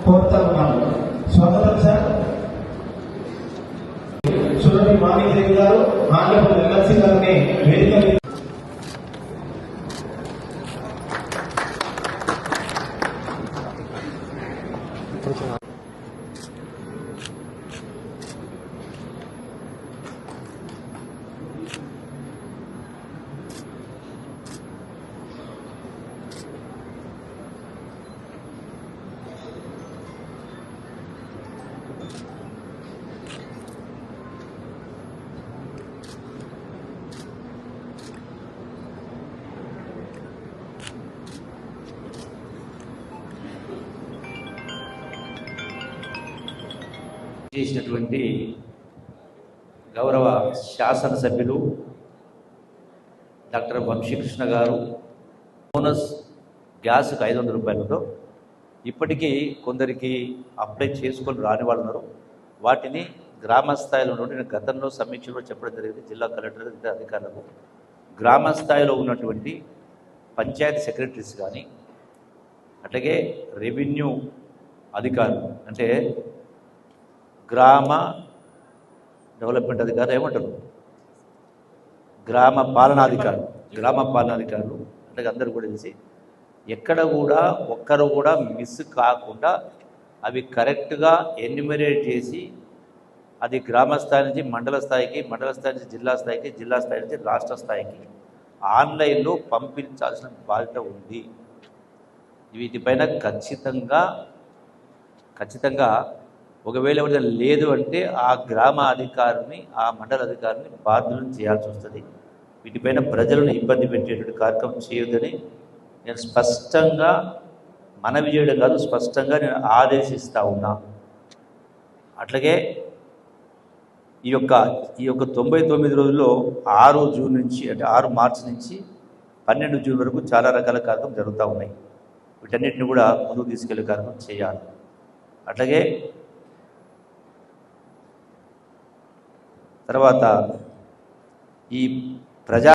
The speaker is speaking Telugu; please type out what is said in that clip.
కోరుతా ఉన్నాను. స్వాగతం సార్. సురభి మాణిక్యదేవి గారు, ఆంధ్రప్రదేశ్ ఎమ్మెల్సీ గారిని వేదిక చేసినటువంటి గౌరవ శాసనసభ్యులు డాక్టర్ వంశీకృష్ణ గారు బోనస్ గ్యాస్కి 500 రూపాయలతో ఇప్పటికీ కొందరికి అప్లై చేసుకొని రాని వాళ్ళు ఉన్నారు. వాటిని గ్రామ స్థాయిలో నుండి నేను గతంలో సమీక్షలో చెప్పడం జరిగింది. జిల్లా కలెక్టర్ ఇతర అధికారులకు గ్రామ స్థాయిలో ఉన్నటువంటి పంచాయతీ సెక్రటరీస్ కానీ అట్లాగే రెవెన్యూ అధికారులు అంటే గ్రామ డెవలప్మెంట్ అధికారులు ఏమంటారు, గ్రామ పాలనాధికారులు అంటే అందరూ కూడా తెలిసి ఎక్కడ కూడా ఒక్కరు కూడా మిస్ కాకుండా అవి కరెక్ట్గా ఎన్యూమరేట్ చేసి అది గ్రామ స్థాయి నుంచి మండల స్థాయికి, మండల స్థాయి నుంచి జిల్లా స్థాయికి, జిల్లా స్థాయి నుంచి రాష్ట్ర స్థాయికి ఆన్లైన్లో పంపించాల్సిన బాధ్యత ఉంది. వీటిపైన ఖచ్చితంగా ఒకవేళ ఎవరైనా లేదు అంటే ఆ గ్రామ అధికారిని, ఆ మండల అధికారిని బాధ్యులను చేయాల్సి వస్తుంది. వీటిపైన ప్రజలను ఇబ్బంది పెట్టేటువంటి కార్యక్రమం చేయొద్దని నేను స్పష్టంగా మనవి చేయడం కాదు, స్పష్టంగా నేను ఆదేశిస్తూ ఉన్నా. అట్లాగే ఈ యొక్క 99 రోజుల్లో 6 జూన్ నుంచి అంటే 6 మార్చి నుంచి 12 జూన్ వరకు చాలా రకాల కార్యక్రమం జరుగుతూ ఉన్నాయి. వీటన్నిటిని కూడా ముందుకు తీసుకెళ్లే కార్యక్రమం చేయాలి. అట్లాగే తర్వాత ఈ ప్రజా